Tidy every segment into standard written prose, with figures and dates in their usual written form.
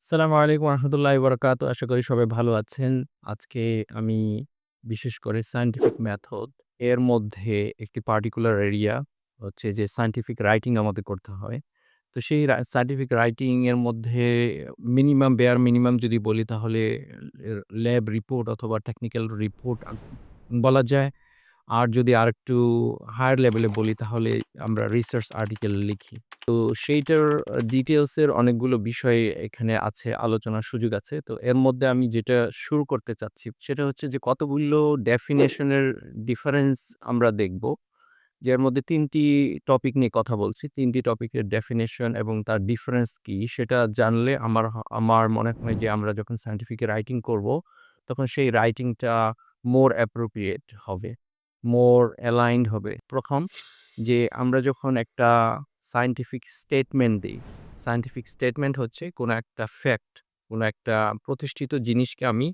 আসসালামু আলাইকুম রহমতুল্লাহি বারাকাতু। আশা করি সবাই ভালো আছেন। আজকে আমি বিশেষ করে সায়েন্টিফিক মেথড এর মধ্যে একটি পার্টিকুলার এরিয়া হচ্ছে যে সায়েন্টিফিক রাইটিং আমাদের করতে হয়। তো সেই সায়েন্টিফিক রাইটিং এর মধ্যে বেয়ার মিনিমাম যদি বলি তাহলে ল্যাব রিপোর্ট অথবা টেকনিক্যাল রিপোর্ট বলা যায়। আর যদি আরেকটু হায়ার লেভেলে বলি তাহলে আমরা রিসার্চ আর্টিকেল লিখি। তো সেইটার ডিটেইলস এর অনেকগুলো বিষয় এখানে আছে, আলোচনার সুযোগ আছে। তো এর মধ্যে আমি যেটা শুরু করতে চাচ্ছি সেটা হচ্ছে যে কতগুলো ডেফিনিশন এর ডিফারেন্স আমরা দেখব। যার মধ্যে ৩ টি টপিক নিয়ে কথা বলছি। ৩ টি টপিকের ডেফিনিশন এবং তার ডিফারেন্স কি সেটা জানলে আমার মনে হয় যে আমরা যখন সায়েন্টিফিক রাইটিং করব তখন সেই রাইটিংটা মোর অ্যাপ্রোপ্রিয়েট হবে, মোর অ্যালাইনড হবে। ১ম যে আমরা যখন একটা সায়েন্টিফিক স্টেটমেন্ট দেই, সায়েন্টিফিক স্টেটমেন্ট হচ্ছে কোনো একটা ফ্যাক্ট, কোনো একটা প্রতিষ্ঠিত জিনিসকে আমি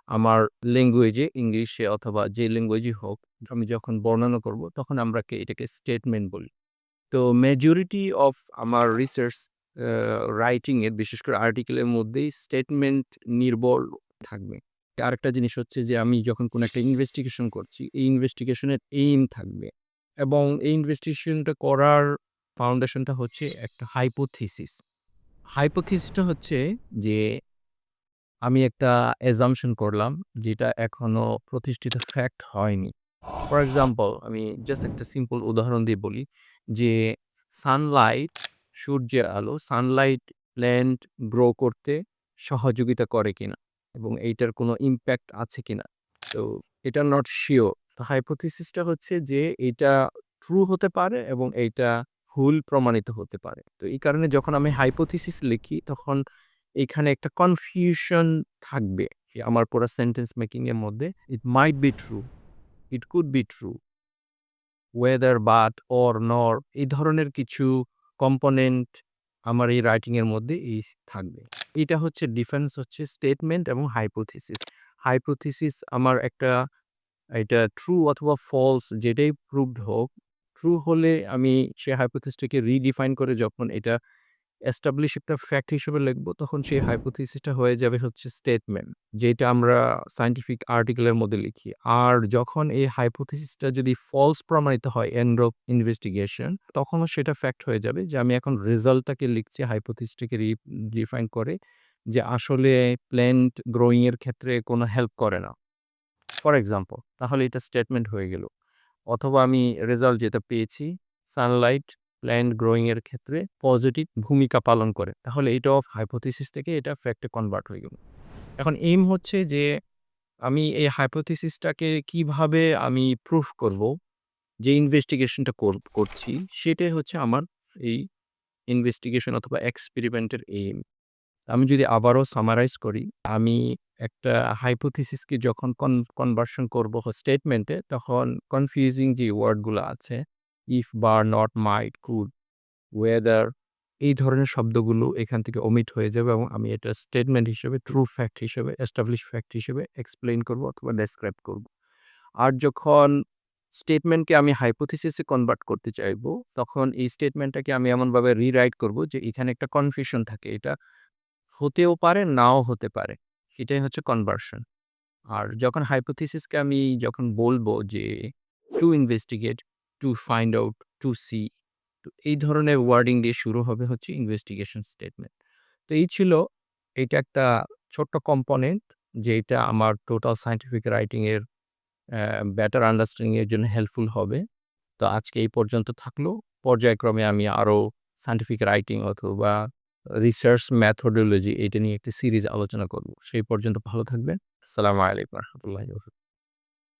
আমার ল্যাঙ্গুয়েজে, ইংলিশে অথবা যে ল্যাঙ্গুয়েজই হোক, আমি যখন বর্ণনা করব তখন এটাকে স্টেটমেন্ট বলি। তো মেজরিটি অফ আমার রিসার্চ আ রাইটিং এর বিশেষ করে আর্টিকেলের মধ্যেই স্টেটমেন্ট নির্ভর থাকবে। আরেকটা জিনিস হচ্ছে যে আমি যখন কোনো একটা ইনভেস্টিগেশন করছি, এই ইনভেস্টিগেশন এর এইম থাকবে এবং এই ইনভেস্টিগেশনটা করার ফাউন্ডেশনটা হচ্ছে একটা হাইপোথিসিস। হাইপোথিসিসটা হচ্ছে যে আমি একটা অ্যাজাম্পশন করলাম যেটা এখনো প্রতিষ্ঠিত ফ্যাক্ট হয়নি। ফর এক্সাম্পল আমি জাস্ট একটা সিম্পল উদাহরণ দিয়ে বলি যে সানলাইট, সূর্যের আলো, সানলাইট প্ল্যান্ট গ্রো করতে সহযোগিতা করে কিনা এবং এইটার কোনো ইমপ্যাক্ট আছে কিনা। তো এটা নট সিওর। তো হাইপোথিসিসটা হচ্ছে যে এইটা ট্রু হতে পারে এবং এইটা ভুল প্রমাণিত হতে পারে। তো এই কারণে যখন আমি হাইপোথিসিস লিখি তখন এইখানে একটা কনফিউশন থাকবে যে আমার পুরা সেন্টেন্স মেকিং এর মধ্যে it might be true, it could be true, whether but or nor এই ধরনের কিছু কম্পোনেন্ট আমার এই রাইটিং এর মধ্যে থাকবে। এটা হচ্ছে ডিফারেন্স হচ্ছে স্টেটমেন্ট এবং হাইপোথিসিস। হাইপোথিসিস আমার একটা এটা ট্রু অথবা ফলস যেটাই প্রুভড হোক, ট্রু হলে আমি সে হাইপোথিসটাকে রিডিফাইন করে যখন এটা এস্টাবলিশ একটা ফ্যাক্ট হিসেবে লিখবো, তখন সেই হাইপোথিসিসটা হয়ে যাবে হচ্ছে স্টেটমেন্ট। যেটা আমরা সায়েন্টিফিক আর্টিকেলের মধ্যে লিখি। আর যখন এই হাইপোথিসিসটা যদি ফলস প্রমাণিত হয় এন্ড অফ ইনভেস্টিগেশন, তখনও সেটা ফ্যাক্ট হয়ে যাবে যে আমি এখন রেজাল্টটাকে লিখছি হাইপোথিসটাকে ডিফাইন করে যে আসলে প্ল্যান্ট গ্রোইং এর ক্ষেত্রে কোনো হেল্প করে না। ফর এক্সাম্পল তাহলে এটা স্টেটমেন্ট হয়ে গেল। অথবা আমি রেজাল্ট যেটা পেয়েছি, সানলাইট প্ল্যান্ট গ্রোইং এর ক্ষেত্রে পজিটিভ ভূমিকা পালন করে। তাহলে এটা অফ হাইপোথিসিস থেকে এটা ফ্যাক্টে কনভার্ট হয়ে গেল। এখন এইম হচ্ছে যে আমি এই হাইপোথিসিসটাকে কিভাবে আমি প্রুফ করব, যে ইনভেস্টিগেশনটা করছি সেটাই হচ্ছে আমার এই ইনভেস্টিগেশন অথবা এক্সপেরিমেন্টের এইম। আমি যদি আবারও সামারাইজ করি, আমি একটা হাইপোথিসিসকে যখন কনভার্সন করব স্টেটমেন্টে, তখন কনফিউজিং যে ওয়ার্ডগুলো আছে, ইফ বা নট, মাইট, কুড, ওয়েদার এই ধরনের শব্দগুলো এখান থেকে ওমিট হয়ে যাবে এবং আমি এটা স্টেটমেন্ট হিসেবে, ট্রু ফ্যাক্ট হিসেবে, এস্টাবলিশ ফ্যাক্ট হিসেবে এক্সপ্লেইন করব অথবা ডেসক্রাইব করব। আর যখন স্টেটমেন্টকে আমি হাইপোথিসিসে কনভার্ট করতে চাইবো, তখন এই স্টেটমেন্টটাকে আমি এমনভাবে রিরাইট করব যে এখানে একটা কনফিউশন থাকে। এটা হতেও পারে, নাও হতে পারে। সেটাই হচ্ছে কনভার্সন। আর যখন হাইপোথিসিসকে আমি যখন বলবো যে to investigate, to find out, to see, তো এই ধরনের ওয়ার্ডিং দিয়ে শুরু হবে হচ্ছে ইনভেস্টিগেশন স্টেটমেন্ট। তো এই ছিল, এইটা একটা ছোট্ট কম্পোনেন্ট যেটা আমার টোটাল সায়েন্টিফিক রাইটিং এর বেটার আন্ডারস্ট্যান্ডিং এর জন্য হেল্পফুল হবে। তো আজকে এই পর্যন্ত থাকলো। পর্যায়ক্রমে আমি আরো সায়েন্টিফিক রাইটিং অথবা রিসার্চ মেথোডোলজি এটা নিয়ে একটি সিরিজ আলোচনা করব। সেই পর্যন্ত ভালো থাকবেন। আসসালামু আলাইকুম রহমতুল্লাহি